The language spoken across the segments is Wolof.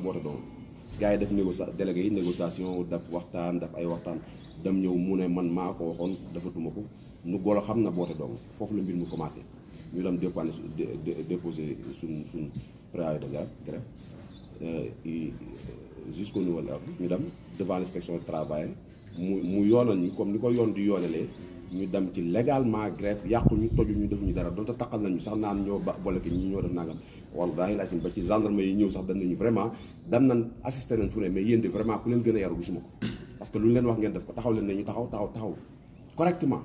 boote doom gars yi def délégué yi négociation daf waxtaan daf ay waxtaan dem ñëw mu ne man maa ko waxoon dafatuma ko nu golo xam na boote doom foofu la mbir mu commencé ñu dem déposer suñ préavis de grève jusqu'au niveau là ñu dem devant l'inspection du travail mu yoonal ñu comme ni ko yoon di yoonalee ñu dem ci légalement grève yàquñu tojuñu defuñu dara donte taqal nañu sax naan ñoo boleke ñi ñoo def nangam wallaahi la asim ba ci gendarme yi ñëw sax dañ nañu vraiment dem nañ assisté nañ fu ne mais yéen de vraiment ku leen gën a yaru gisuma ko parce que lu ñu leen wax ngeen def ko taxaw leen ne ñu taxaw correctement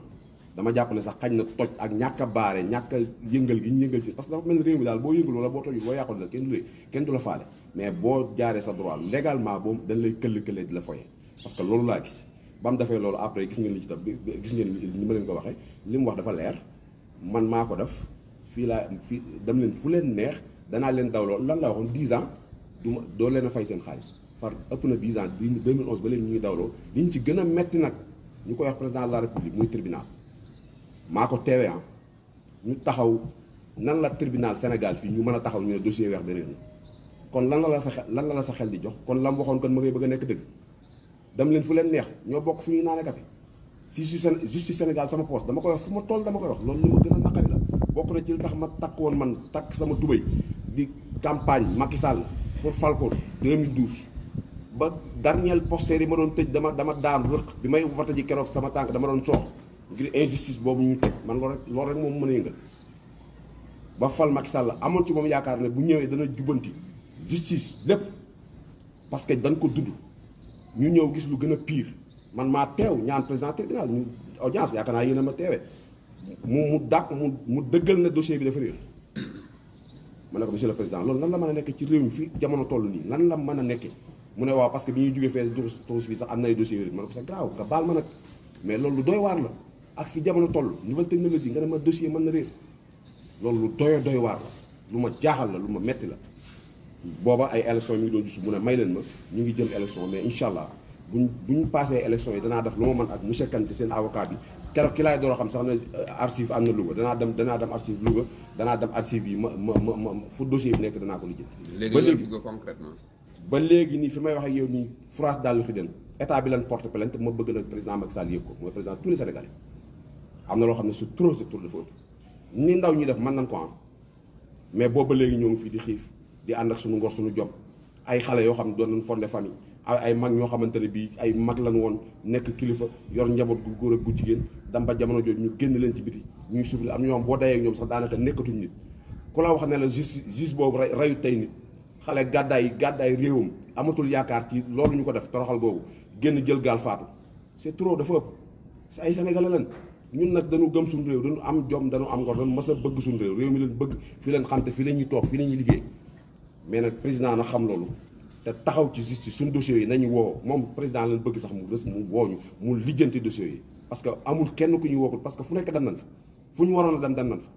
dama jàpp ne sax xañ na toj ak ñàkk a baare ñàkk a yëngal gi ñu yëngal ci parce que dafa mel ni réew mi daal boo yëngal wala boo tojul boo yàqul la kenn du la faale mais boo jaaree sa droit légalement boobu dañ lay këll-këlee di la foye parce que loolu laa gis ba mu defee loolu après gis ngeen li ci tam gis ngeen ni ma leen ko waxee li mu wax dafa leer man maa ko def fii dem leen fu leen neex danaa leen dawloo lan la waxoon 10 ans doo leen a fay seen xaalis far ëpp na 10 ans 2011 ba léegi ñu ngi dawloo li ñu ci gën a metti nag ñu koy wax président de la république muy tribunal maa ko teewee ñu taxaw nan la tribunal Sénégal fii ñu mën a taxaw ñu ne dossier weex ba réer na kon lan la la sa xel di jox kon lam waxoon kon ma ngay bëgg a nekk dëgg dem leen fu leen neex ñoo bokk fu ñuy naane café si justice Sénégal sama poste dama koy wax fu ma toll dama koy wax loolu li ma gën a naqari la bokk na ci li tax ma takk woon man takk sama tubéy di campagne Macky Sall pour fal ko 2012 ba dernier poster yi ma doon tëj dama daan rëq bi may voté ji keroog sama tànk dama doon soox ngir injustice boobu ñu teg man loolu rek moom mën a yëngal ba fal Macky Sall amoon ci moom yaakaar ne bu ñëwee dana jubanti justice lépp parce que dañ ko dudd ñu ñëw gis lu gën a pire man maa teew ñaan président tribunal ñu audience yaakaar naa yéen a ma teewee mu dëggal na dossier bi dafa réer ma ne ko monsieur le président loolu nan la mën a nekk ci réew mi fii jamono toll nii nan la mën a nekkee mu ne waaw parce que bi ñuy jógee fee toos fii sax am na ay dossiers yooyu ma ne ko c'est grave nga baal ma nag mais loolu lu doy waar la ak fi jamono toll nouvelle technologie nga ne ma dossier mën na réer loolu lu doy waar la lu ma jaaxal la lu ma metti la booba ay élection mi ngi doon gis mu ne may leen ma ñu ngi jëm élection mais incha allah buñ passé élection yi danaa def lu ma mën ak monsieur Kanté seen avocat bi keroog ki laay door a xam sax ne archive am na Louga danaa dem archive Louga danaa dem archive yi ma fu dossier bi nekk danaa ko lijjanti. ba léegi concrètement ba léegi nii fi may wax ak yow nii France daal lu xi den état bi lan porte plainte ma bëgg nag président Macky Sall yëg ko mooy président tous les Sénégalais am na loo xam ne c'est trop dafa ëpp ni ndaw ñi def mën nañ ko am mais boobu ba léegi ñoo ngi fii di xiif di ànd ak suñu ngor suñu jom ay xale yoo xam ne doon nañ fondé famille ay mag ñoo xamante ne bii ay mag lañ woon nekk kilifa yor njaboot gu góor ak gu jigéen dem ba jamono jooju ñu génn leen ci biti ñuy souffrir am ñoom boo dayee ak ñoom sax daanaka nekkatuñ nit ku la wax ne la justice boobu reyu tey nit xale gàddaay réewam amatul yaakaar ci loolu ñu ko def toroxal googu génn jël gaal faatu c'est trop dafa ëpp si ay sénégalais lañ ñun nag dañu gëm suñu réew dañu am jom dañu am ngor dañu mës a bëgg suñu réew mi leen bëgg fi leen xam te fi la ñuy toog fi la ñuy liggéey mais nag président na xam loolu te taxaw ci justice suñu dossiers yi nañu woo moom président lañ bëgg sax mu woo ñu mu lijjanti dossiers yi parce que amul kenn ku ñu wookul parce que fu nekk dem nañ fa fu ñu waroon a dem nañ fa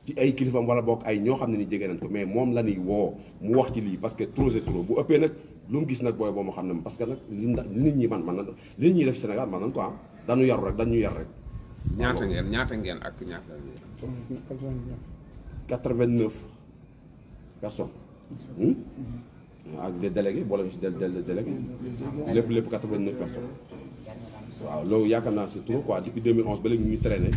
ci ay kilifam wala boog ay ñoo xam ne ni jege nañ ko mais moom la ñuy woo mu wax ci lii parce que trop c'est trop bu ëppee nag lu mu gis nag booy boo ma xam ne parce que nag li nit ñi man na li nit ñi def Sénégal man nañ ko am dañu yar rek dañu yar rek. ñaata ngeen ak ñaata. 89 personnes. ak des délégués boole ci délégués lépp 89 personnes. waaw loolu yaakaar naa c'est trop quoi depuis 2011 ba léegi ñu traîné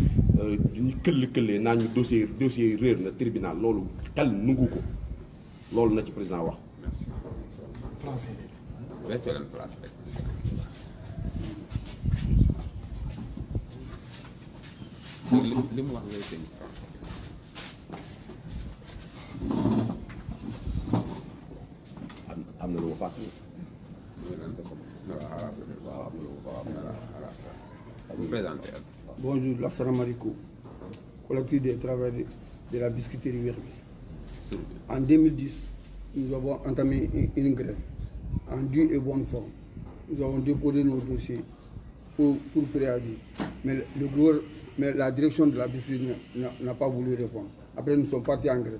ñu këllee naa ñu dossier yi réer na tribunal loolu xel nungu ko loolu na ci président wax. merci. français. li mu wax ngay sëñ am na lu ma fàttali. Bonjour, l'assalamu alaikum. Collectif des travailleurs de la biscuiterie Werbi. En 2010, nous avons entamé une grève en due et bonne forme. Nous avons déposé nos dossiers pour préavis. Mais la direction de la biscuiterie n'a pas voulu répondre. Après, nous sommes partis en grève.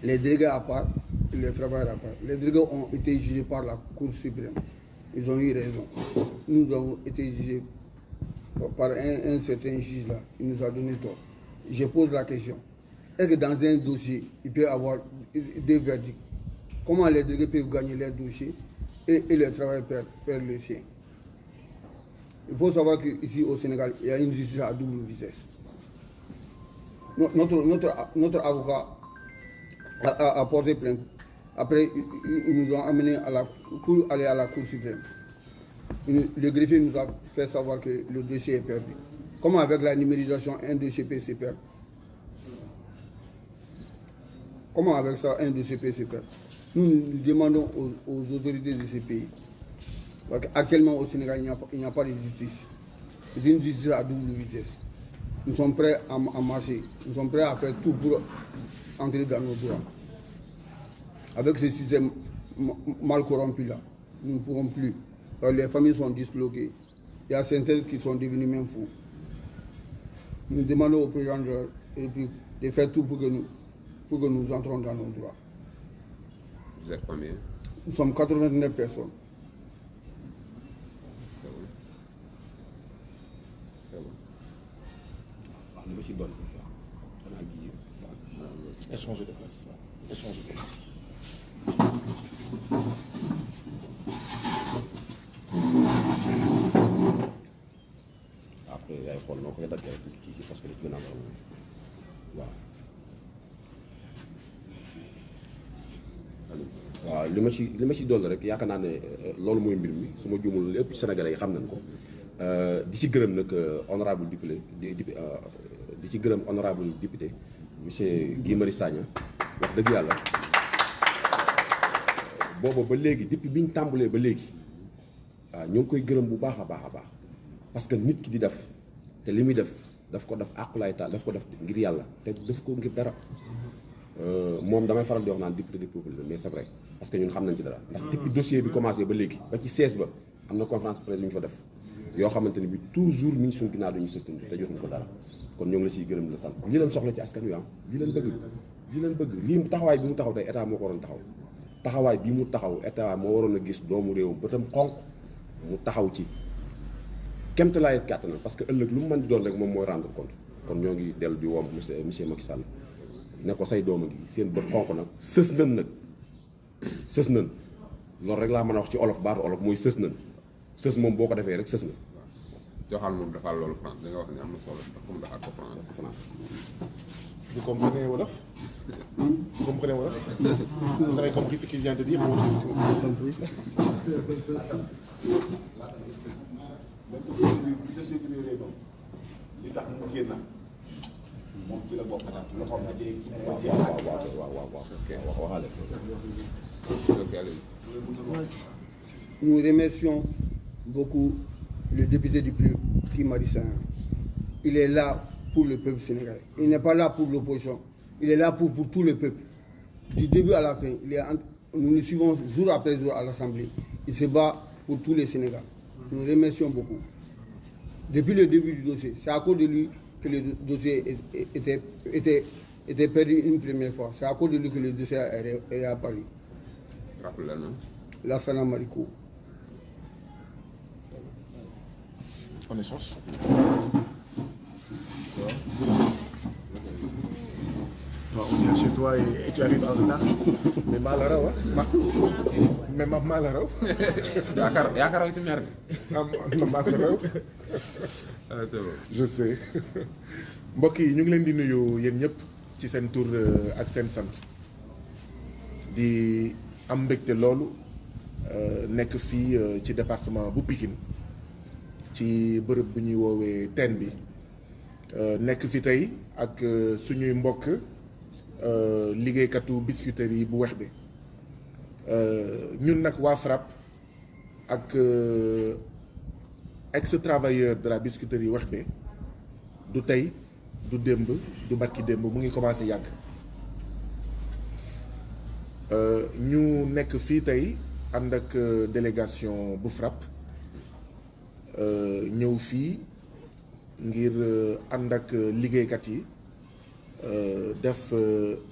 Les délégués à part, les travailleurs à part. Les délégués ont été jugés par la Cour suprême. Ils ont eu raison. Nous avons été jugés par un certain juge là. Il nous a donné tort. Je pose la question. Est-ce que dans un dossier, il peut y avoir des verdicts? comment les délégués peuvent gagner leurs dossiers et les travailleurs perdent le sien. Il faut savoir qu'ici au Sénégal, il y a une justice à double vitesse. Notre avocat a porté plainte. Après, ils nous ont amenés pour aller à la Cour suprême. Le greffier nous a fait savoir que le dossier est perdu. Comment avec la numérisation, un dossier peut se perdre? Comment avec ça, un dossier peut se perdre? Nous demandons aux autorités de ces pays. Actuellement au Sénégal, il n'y a pas de justice. C'est une justice à double vitesse. Nous sommes prêts à marcher. Nous sommes prêts à faire tout pour entrer dans nos droits. Avec ce système mal corrompu là, nous ne pourrons plus. Les familles sont disloquées. Il y a certains qui sont devenus même fous. Nous demandons au président de la République de faire tout pour que nous entrons dans nos droits. Vous êtes combien? Nous sommes 89 personnes. C'est bon. C'est bon. waaw li ma ci doon xanaa ji Échanger de place. Échanger de place. après yaay xool noo koy daggee rek ci parce que da ci gën a am solo waaw. waaw li ma ci dolli rek yaakaar naa ne loolu mooy mbir mi su ma juumul lépp ci Sénégalais yi xam nañ ko di ci gërëm nag honorable député di ci gërëm honorable député monsieur Guy Marius Sagna wax dëgg yàlla booba ba léegi depuis bi ñu tàmbalee ba léegi waaw ñoo ngi koy gërëm bu baax a baax a baax parce que nit ki di def te li muy def daf ko def àqulaay taal daf ko def ngir yàlla te def ko ngir dara moom damay faral di wax naan député du peuple mais c'est vrai parce que ñun xam nañ ci dara ndax depuis dossier bi commencé ba léegi ba ci 16 ba am na conférence presse yu ñu fa def yoo xamante ni bi toujours mi ngi suñu ginnaaw dañu sëstanu te joxuñ ko dara kon ñoo ngi la ciy gërëm la sant lii leen soxla ci askan wi lii leen bëgg lii taxawaay bi mu taxaw tey état moo ko waroon taxaw taxawaay bi mu taxaw état moo waroon a gis doomu réewam ba tam xonq mu taxaw ci kemtalaay kàttanam parce que ëllëg lu mu mën di doon rek moom mooy rendre compte kon ñoo ngi dellu di woo monsieur Macky Sall ne ko say dooma gi seen bët xonq nag sës nañ loolu rek laa mën a wax ci olof baatu olof mooy sës nañ sës moom boo ko defee rek sës na. joxal moom defal loolu France li nga wax ni am na solo comme dafa ko France. Vous comprenez Wolof? Vous comprenez Wolof? Vous avez compris ce qu'il vient de dire? li tax mu génn moom ci la bokk loxoom na ci waxaale. Nous remercions beaucoup le député du Guy Marius Sagna. Il est là pour le peuple sénégalais. Il n'est pas là pour l'opposition. Il est là pour tout le peuple. Du début à la fin, nous le suivons jour après jour à l'Assemblée. Il se bat pour tous les Sénégalais. Nous le remercions beaucoup. Depuis le début du dossier, c'est à cause de lui que le dossier était perdu une première fois. C'est à cause de lui que le dossier est réapparu. Rappelez-le. Lassana Mariko. On échange. On vient chez toi et tu arrives en retard. Mais maa la raw mais maa la raw. yaakaar ci mer bi. maa la raw. Je sais. mbokk yi ñu ngi leen di nuyu yéen ñëpp ci seen tur ak seen sant di am mbégte loolu nekk fii ci département bu Pikine ci bërëb bu ñuy woowee teen bi nekk fi tey ak suñuy mbokk liggéeykatu biscuiterie bu wex bi ñun nag waa FRAPP ak ex-travailleur de la biscuiterie wex bi du tey du démb du barki démb mu ngi commencé yàgg ñu nekk fii tey ànd ak délégation bu FRAPP ñëw fii ngir ànd ak liggéeykat yi def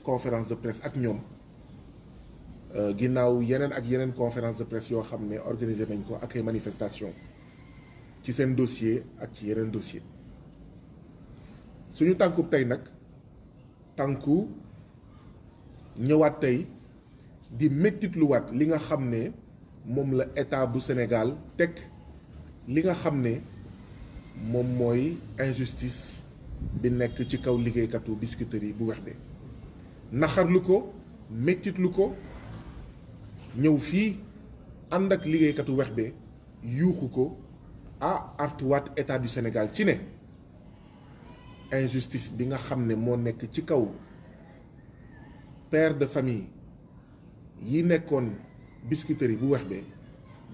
conférence de presse ak ñoom ginnaaw yeneen ak yeneen conférence de presse yoo xam ne organisé nañ ko ak ay manifestation ci seen dossier ak ci yeneen dossier suñu tànkub tey nag tànku ñëwaat tey di mettitluwaat li nga xam ne moom la état bu Sénégal teg li nga xam ne moom mooy injustice bi nekk ci kaw liggéeykatu Biscuiterie bu Wexbe naxarlu ko mettitlu ko ñëw fii ànd ak liggéeykatu Wexbe yuuxu ko artuwaat état du Sénégal ci ne injustice bi nga xam ne moo nekk ci kaw père de famille yi nekkoon Biscuiterie bu Wexbe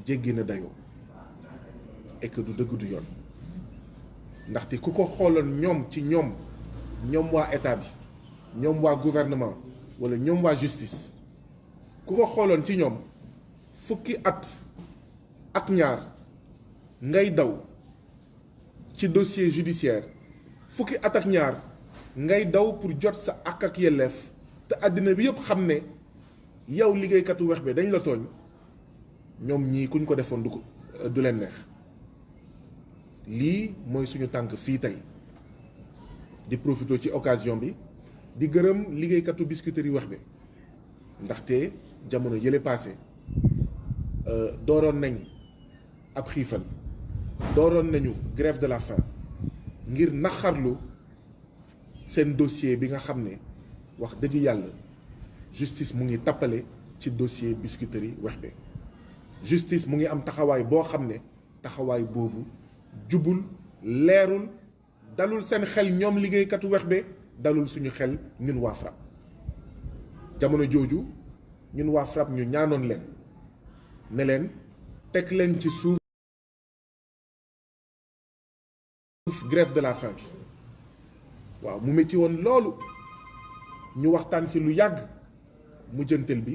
jéggi na dayoo et que du dëgg du yoon ndaxte ku ko xooloon ñoom ci ñoom waa état bi ñoom waa gouvernement walla ñoom waa justice ku ko xooloon ci ñoom fukki at ak ñaar ngay daw ci dossier judiciaire fukki at ak ñaar ngay daw pour jot sa ak yelleef te àddina bi yëpp xam ne yow liggéeykatu Wexbe dañ la tooñ ñoom ñii kuñ ko defoon du leen neex lii mooy suñu tànk fii tey di profité ci occasion bi di gërëm liggéeykatu Biscuiterie Wexbe ndaxte jamono yële passé dooroon nañ ab xiifal dooroon nañu grève de la faim ngir naxarlu seen dossier bi nga xam ne wax dëgg yàlla justice mu ngi tappale ci dossier Biscuiterie Wexbe justice mu ngi am taxawaay boo xam ne taxawaay boobu jubul leerul dalul seen xel ñoom liggéeykatu Wexbe dalul suñu xel ñun waa FRAPP jamono jooju ñun waa FRAPP ñu ñaanoon leen ne leen teg leen ci suuf grève de la faim bi waaw mu metti woon loolu ñu waxtaan si lu yàgg mu jëntal bi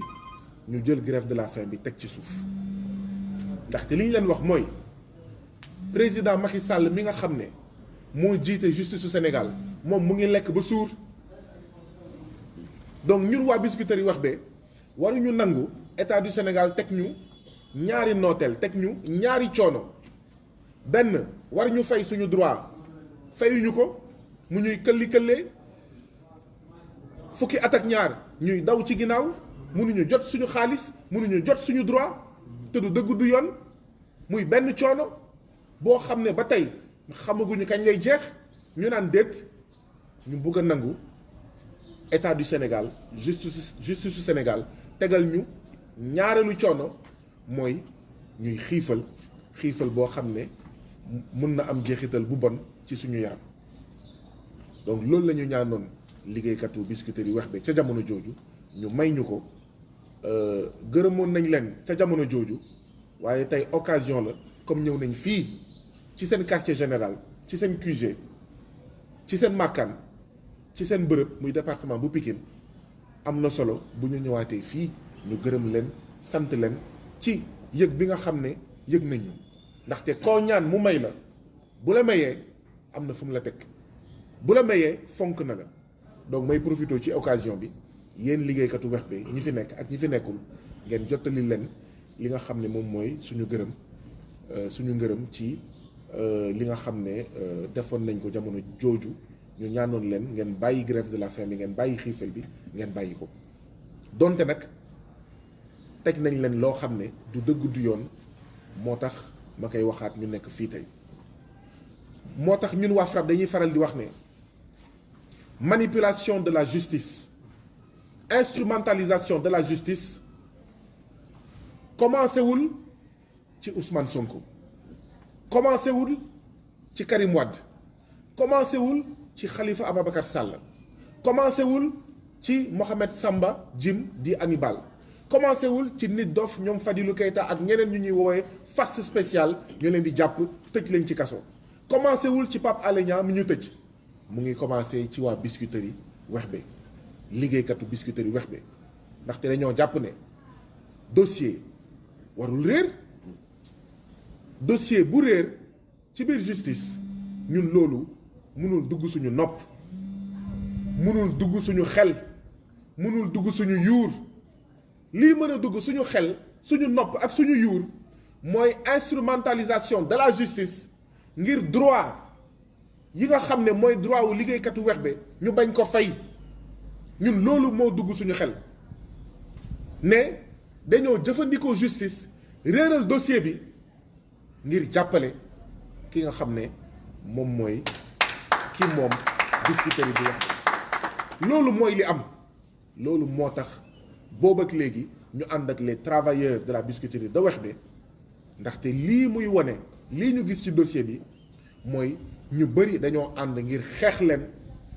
ñu jël grève de la faim bi teg ci suuf ndaxte li ñu leen wax mooy président Macky Sall mi nga xam ne moo jiite justice su Sénégal moom mu ngi lekk ba suur donc ñun waa Biscuiterie Wexbe waruñu nangu état du Sénégal teg ñu ñaari nooteel teg ñu ñaari coono benn waruñu fay suñu droit fayuñu ko mu ñuy këlli-këllee fukki at ak ñaar ñuy daw ci ginnaaw mënuñu jot suñu xaalis mënuñu jot suñu droit te du dëgg du yoon muy benn coono boo xam ne ba tey xamaguñu kañ lay jeex ñu naan déet ñu bugg a nangu état du Sénégal justice du Sénégal tegal ñu ñaareelu coono mooy ñuy xiifal boo xam ne mun na am jeexital bu bon ci suñu yaram donc loolu la ñu ñaanoon liggéeykatu Biscuiterie Wexbe ca jamono jooju ñu may ñu ko gërëmoon nañ leen ca jamono jooju waaye tey occasion la comme ñëw nañ fii ci seen quartier général ci seen QG ci seen màkkaan ci seen bërëb muy département bu Pikine am na solo bu ñu ñëwaatee fii ñu gërëm leen sant leen ci yëg bi nga xam ne yëg nañ ñu ndaxte koo ñaan mu may la bu la mayee am na fu mu la teg bu la mayee fonk na la donc may profité ci occasion bi yéen liggéeykatu Wexbe ñi fi nekk ak ñi fi nekkul ngeen jottali leen li nga xam ne moom mooy suñu ngërëm ci li nga xam ne defoon nañ ko jamono jooju ñu ñaanoon leen ngeen bàyyi grève de la faim bi ngeen bàyyi xiifal bi ngeen bàyyi ko donte nag teg nañ leen loo xam ne du dëgg du yoon moo tax ma koy waxaat ñu nekk fii tey moo tax ñun waa FRAPP dañuy faral di wax ne manipulation de la justice instrumentalisation de la justice commencé wul ci Ousmane Sonko commencé wul ci Karim Wade commencé wul ci Khalifa Ababacar Sall commencé wul ci Mohamed Samba Jim di Hannibal commencé wul ci nit dof ñoom Fadilou Keita ak ñeneen ñu ñuy woowee force spéciale ñu leen di jàpp tëj leen ci kaso commencé wul ci Pape Alé Niang mi ñu tëj mu ngi commencé ci waa Biscuiterie Wexbe liggéeykatu Biscuiterie Wexbe ndaxte dañoo jàpp ne dossier warul réer dossier bu réer ci biir justice ñun loolu mënul dugg suñu nopp mënul dugg suñu xel mënul dugg suñu yuur lii mën a dugg suñu xel suñu nopp ak suñu yuur mooy instrumentalisation de la justice ngir droit yi nga xam ne mooy droit wu liggéeykatu Wexbe ñu bañ ko fay ñun loolu moo dugg suñu xel ne dañoo jëfandikoo justice réeral dossier bi ngir jàppale ki nga xam ne moom mooy ki moom Biscuiterie bi wax loolu mooy li am loolu moo tax boobu ak léegi ñu ànd ak les travailleurs de la Biscuiterie de Wexbe ndaxte lii muy wone lii ñu gis ci dossier bi mooy ñu bëri dañoo ànd ngir xeex leen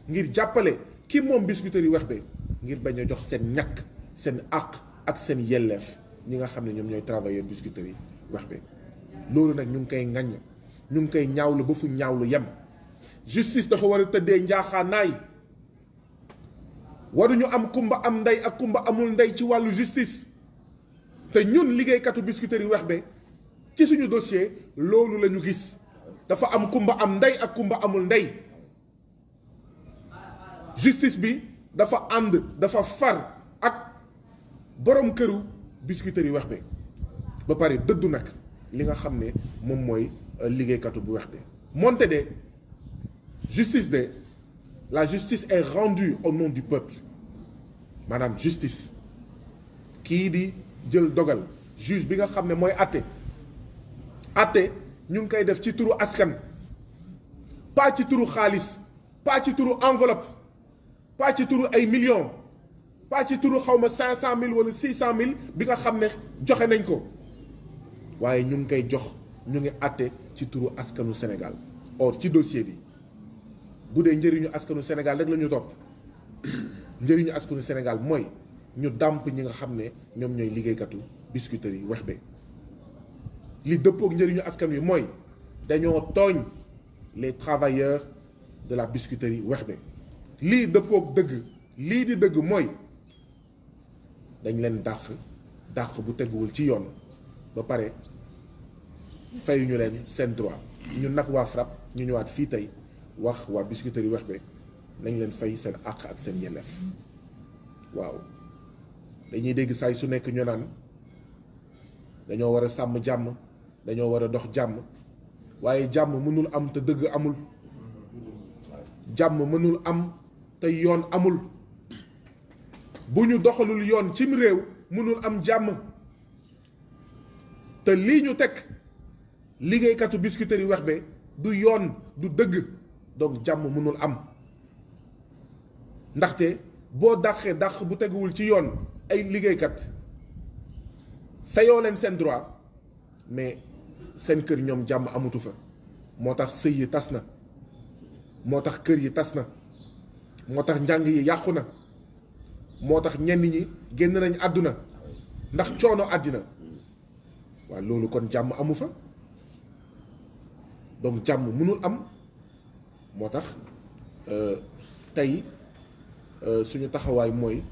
ngir jàppale ki moom Biscuiterie Wexbe ngir bañ a jox seen ñàkk seen àq ak seen yelleef ñi nga xam ne ñoom ñooy travailleurs Biscuiterie Wexbe loolu nag ñu ngi koy ŋaññ ñu ngi koy ñaawlu ba fu ñaawlu yem justice dafa war a tëddee njaaxaanaay waruñu am kumba am ndey ak kumba amul ndey ci wàllu justice te ñun liggéeykatu Biscuiterie Wexbe ci suñu dossier loolu la ñu gis dafa am kumba am ndey ak kumba amul ndey justice bi dafa ànd dafa far ak borom këru Biscuiterie Wexbe ba pare dëddu nag li nga xam ne moom mooy liggéeykatu bu Wexbe moonte de justice de la justice est rendue au nom du peuple maanaam justice kii di jël dogal juge bi nga xam ne mooy atte ñu ngi koy def ci turu askan pas ci turu xaalis pas ci turu enveloppe pas ci turu ay millions pas ci turu xawma 500 000 wala 600 000 bi nga xam ne joxe nañ ko waaye ñu ngi koy jox ñu ngi atte ci turu askanu Sénégal or ci dossier bi bu dee njëriñu askanu Sénégal rek la ñu topp njëriñu askanu Sénégal mooy ñu dàmp ñi nga xam ne ñoom ñooy liggéeykatu Biscuiterie Wexbe li dëppook njëriñu askan wi mooy dañoo tooñ les travailleurs de la Biscuiterie Wexbe lii dëppook dëgg lii di dëgg mooy dañ leen dàq bu teguwul ci yoon ba pare fayuñu leen seen droit ñun nag waa FRAPP ñu ñëwaat fii tey wax waa Biscuiterie Wexbe nañ leen fay seen àq ak seen yelleef waaw dañuy dégg saay su nekk ñu naan dañoo war a sàmm jàmm dañoo war a dox jàmm waaye jàmm mënul am te dëgg amul jàmm mënul am te yoon amul bu ñu doxalul yoon cim réew mënul am jàmm te lii ñu teg liggéeykatu Biscuiterie Wexbe du yoon du dëgg donc jàmm mënul am ndaxte boo dàq bu teguwul ci yoon ay liggéeykat fayoo leen seen droit mais seen kër ñoom jàmm amatu fa moo tax sëy yi tas na moo tax kër yi tas na moo tax njàng yi yàqu na moo tax ñenn ñi génn nañ àdduna ndax coono àddina waaw loolu kon jàmm amu fa donc jàmm mënul am moo tax tey suñu taxawaay mooy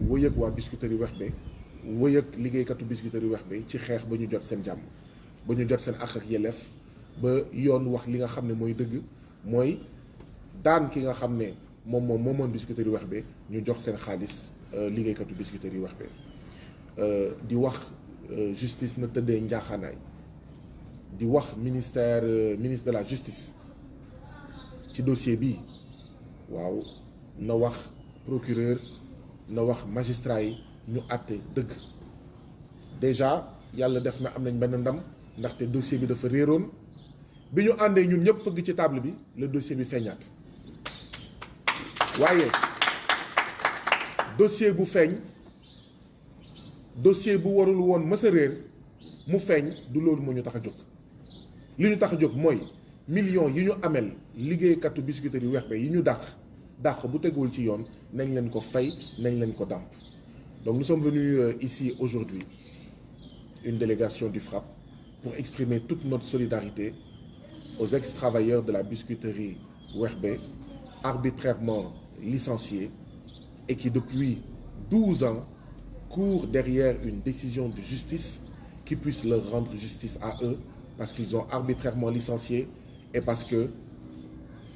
wëyëg waa Biscuiterie Wexbe wëyëg liggéeykatu Biscuiterie Wexbe ci xeex ba ñu jot seen jàmm ba ñu jot seen àq ak yelleef ba yoon wax li nga xam ne mooy dëgg mooy daan ki nga xam ne moomoon Biscuiterie Wexbe ñu jox seen xaalis liggéeykatu Biscuiterie Wexbe di wax justice na tëddee njaaxaanaay di wax ministre de la justice ci dossier bi waaw na wax procureur na wax magistrat yi ñu àtte dëgg déjà yàlla def na am nañ benn ndam ndaxte dossier bi dafa réeroon bi ñu àndee ñun ñëpp fëgg ci table bi le dossier bi feeñaat waaye dossier bu feeñ dossier bu warul woon mës a réer mu feeñ du loolu moo ñu tax a jóg li ñu tax a jóg mooy millions yi ñu amel liggéeykatu Biscuiterie Wexbe yi ñu dàq bu teguwul ci yoon nañ leen ko fay nañ leen ko dàmp donc nous sommes venus ici aujourd'hui une délégation du FRAPP pour exprimer toute notre solidarité aux ex-travailleurs de la Biscuiterie Wexbe arbitrairement licenciés et qui depuis 12 ans courent derrière une décision de justice qui puisse leur rendre justice à eux parce qu'ils ont arbitrairement licencié et parce que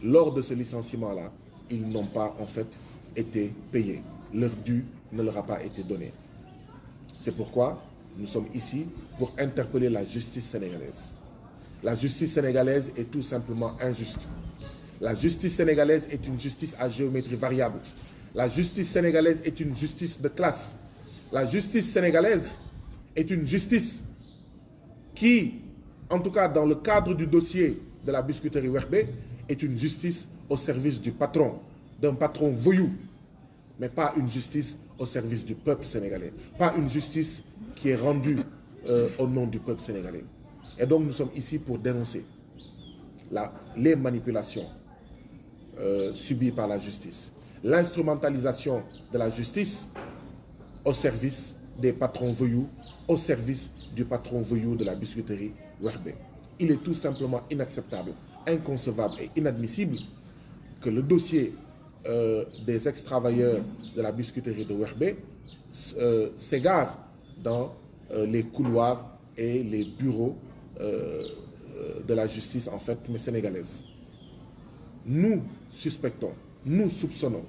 lors de ce licenciement-là, ils n'ont pas en fait été payés. Leur dû ne leur a pas été donné. C'est pourquoi nous sommes ici pour interpeller la justice sénégalaise. La justice sénégalaise est tout simplement injuste. La justice sénégalaise est une justice à géométrie variable. La justice sénégalaise est une justice de classe. La justice sénégalaise est une justice qui, en tout cas dans le cadre du dossier de la biscuiterie Werbe, est une justice au service du patron, d'un patron voyou, mais pas une justice au service du peuple sénégalais, pas une justice qui est rendue au nom du peuple sénégalais. Et donc nous sommes ici pour dénoncer les manipulations subies par la justice, l'instrumentalisation de la justice au service des patrons voyous, au service du patron voyou de la biscuiterie Werbe. Il est tout simplement inacceptable, inconcevable et inadmissible que le dossier des ex-travailleurs de la biscuiterie de Werbe s'égare dans les couloirs et les bureaux de la justice en fait sénégalaise. Nous suspectons, nous soupçonnons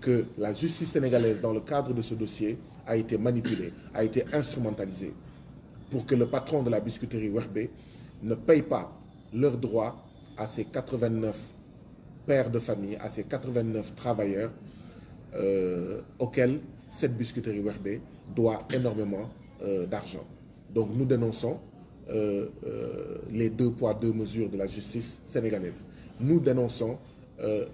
que la justice sénégalaise dans le cadre de ce dossier a été manipulée, a été instrumentalisée pour que le patron de la biscuiterie Werbe ne paye pas leurs droits à ces 89 pères de famille, à ces 89 travailleurs auxquels cette biscuiterie Werbe doit énormément d'argent. Donc nous dénonçons les 2 poids 2 mesures de la justice sénégalaise. Nous dénonçons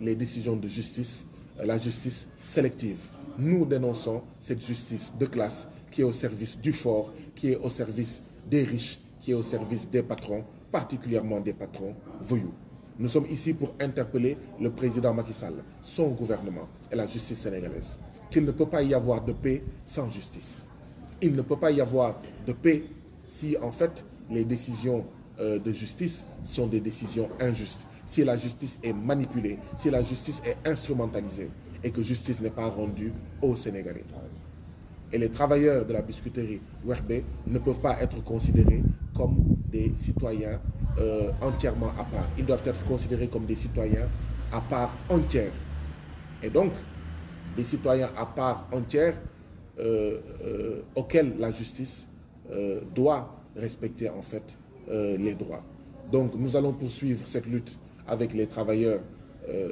les décisions de justice, la justice sélective. Nous dénonçons cette justice de classe qui est au service du fort, qui est au service des riches, qui est au service des patrons, particulièrement des patrons voyous. Nous sommes ici pour interpeller le président Macky Sall, son gouvernement et la justice sénégalaise. Qu'il ne peut pas y avoir de paix sans justice. Il ne peut pas y avoir de paix si en fait les décisions de justice sont des décisions injustes. Si la justice est manipulée, si la justice est instrumentalisée et que justice n'est pas rendue aux Sénégalais. Et les travailleurs de la biscuiterie Werbe ne peuvent pas être considérés comme des citoyens entièrement à part. Ils doivent être considérés comme des citoyens à part entière. Et donc, des citoyens à part entière auxquels la justice doit respecter en fait les droits. Donc nous allons poursuivre cette lutte avec les travailleurs,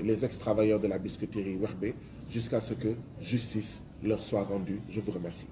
les ex-travailleurs de la biscuiterie Werbe jusqu'à ce que justice leur soit rendue. Je vous remercie.